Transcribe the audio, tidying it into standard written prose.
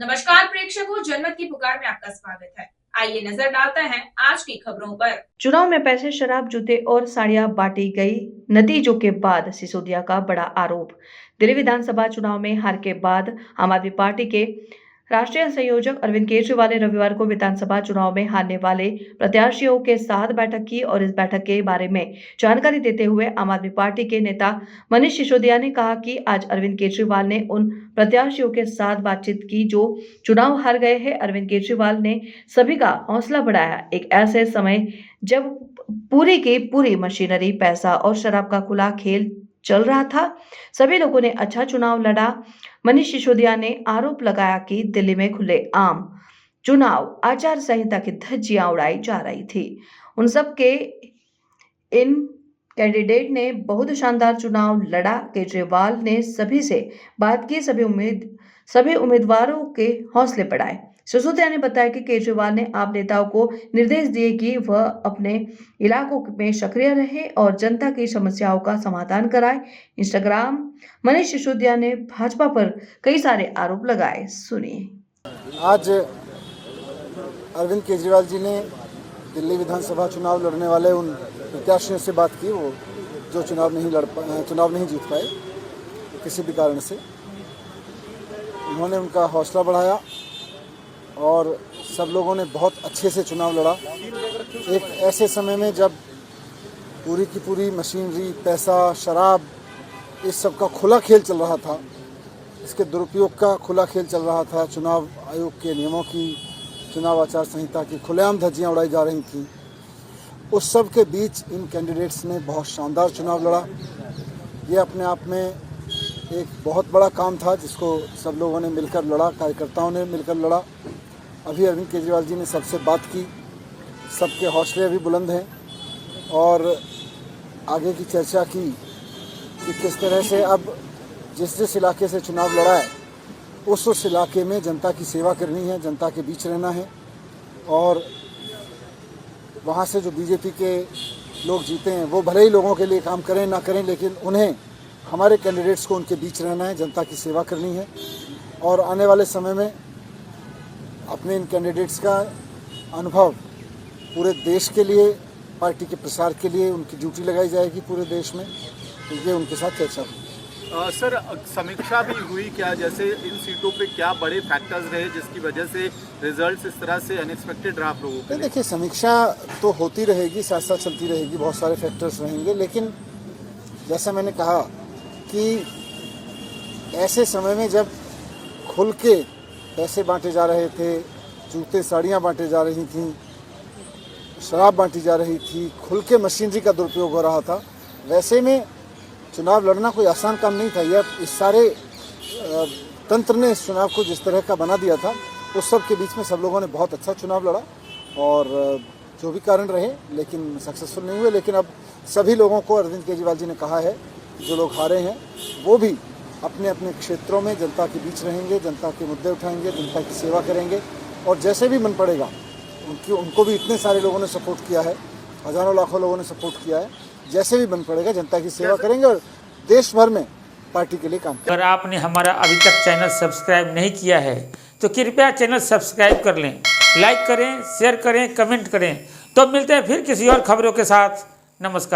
नमस्कार प्रेक्षकों, जनमत की पुकार में आपका स्वागत है। आइए नजर डालते हैं आज की खबरों पर। चुनाव में पैसे, शराब, जूते और साड़ियां बांटी गई। नतीजों के बाद सिसोदिया का बड़ा आरोप। दिल्ली विधानसभा चुनाव में हार के बाद आम आदमी पार्टी के राष्ट्रीय संयोजक अरविंद केजरीवाल ने रविवार को विधानसभा चुनाव में हारने वाले प्रत्याशियों के साथ बैठक की और इस बैठक के बारे में जानकारी देते हुए आम आदमी पार्टी के नेता मनीष सिसोदिया ने कहा कि आज अरविंद केजरीवाल ने उन प्रत्याशियों के साथ बातचीत की जो चुनाव हार गए हैं। अरविंद केजरीवाल ने सभी का हौसला बढ़ाया। एक ऐसे समय जब पूरी की पूरी मशीनरी, पैसा और शराब का खुला खेल चल रहा था, सभी लोगों ने अच्छा चुनाव लड़ा। मनीष सिसोदिया ने आरोप लगाया कि दिल्ली में खुलेआम चुनाव आचार संहिता की धज्जियां उड़ाई जा रही थी। उन सब के इन कैंडिडेट ने बहुत शानदार चुनाव लड़ा। केजरीवाल ने सभी से बात की, सभी उम्मीदवारों के हौसले बढ़ाए। सिसोदिया ने बताया कि केजरीवाल ने आप नेताओं को निर्देश दिए कि वह अपने इलाकों में सक्रिय रहे और जनता की समस्याओं का समाधान कराए। इंस्टाग्राम मनीष सिसोदिया ने भाजपा पर कई सारे आरोप लगाए। सुनिए। आज अरविंद केजरीवाल जी ने दिल्ली विधानसभा चुनाव लड़ने वाले उन प्रत्याशियों से बात की, वो जो चुनाव नहीं जीत पाए किसी भी कारण से। उन्होंने उनका हौसला बढ़ाया और सब लोगों ने बहुत अच्छे से चुनाव लड़ा। एक ऐसे समय में जब पूरी की पूरी मशीनरी, पैसा, शराब, इस सब का खुला खेल चल रहा था, इसके दुरुपयोग का खुला खेल चल रहा था, चुनाव आयोग के नियमों की, चुनाव आचार संहिता की खुलेआम धज्जियां उड़ाई जा रही थी। उस सब के बीच इन कैंडिडेट्स ने बहुत शानदार चुनाव लड़ा। ये अपने आप में एक बहुत बड़ा काम था जिसको सब लोगों ने मिलकर लड़ा, कार्यकर्ताओं ने मिलकर लड़ा। अभी अरविंद केजरीवाल जी ने सबसे बात की, सबके हौसले अभी बुलंद हैं और आगे की चर्चा की कि किस तरह से अब जिस इलाके से चुनाव लड़ा है उस इलाके में जनता की सेवा करनी है, जनता के बीच रहना है और वहाँ से जो बीजेपी के लोग जीते हैं वो भले ही लोगों के लिए काम करें ना करें, लेकिन उन्हें, हमारे कैंडिडेट्स को उनके बीच रहना है, जनता की सेवा करनी है। और आने वाले समय में अपने इन कैंडिडेट्स का अनुभव पूरे देश के लिए, पार्टी के प्रसार के लिए उनकी ड्यूटी लगाई जाएगी पूरे देश में। तो ये उनके साथ चर्चा हुई। सर, समीक्षा भी हुई क्या, जैसे इन सीटों पे क्या बड़े फैक्टर्स रहे जिसकी वजह से रिजल्ट्स इस तरह से अनएक्सपेक्टेड रहा आप लोगों के लिए? देखिए, समीक्षा तो होती रहेगी, साथ साथ चलती रहेगी, बहुत सारे फैक्टर्स रहेंगे, लेकिन जैसा मैंने कहा कि ऐसे समय में जब खुल के पैसे बांटे जा रहे थे, जूते साड़ियाँ बांटे जा रही थी, शराब बांटी जा रही थी, खुल के मशीनरी का दुरुपयोग हो रहा था, वैसे में चुनाव लड़ना कोई आसान काम नहीं था। यह इस सारे तंत्र ने इस चुनाव को जिस तरह का बना दिया था, उस सब के बीच में सब लोगों ने बहुत अच्छा चुनाव लड़ा और जो भी कारण रहे लेकिन सक्सेसफुल नहीं हुए। लेकिन अब सभी लोगों को अरविंद केजरीवाल जी ने कहा है कि जो लोग हारे हैं वो भी अपने अपने क्षेत्रों में जनता के बीच रहेंगे, जनता के मुद्दे उठाएंगे, जनता की सेवा करेंगे और जैसे भी मन पड़ेगा, उनको भी इतने सारे लोगों ने सपोर्ट किया है, हज़ारों लाखों लोगों ने सपोर्ट किया है, जैसे भी बन पड़ेगा जनता की सेवा करेंगे और देश भर में पार्टी के लिए काम करेंगे। अगर आपने हमारा अभी तक चैनल सब्सक्राइब नहीं किया है तो कृपया चैनल सब्सक्राइब कर लें, लाइक करें, शेयर करें, कमेंट करें। तो मिलते हैं फिर किसी और खबरों के साथ। नमस्कार।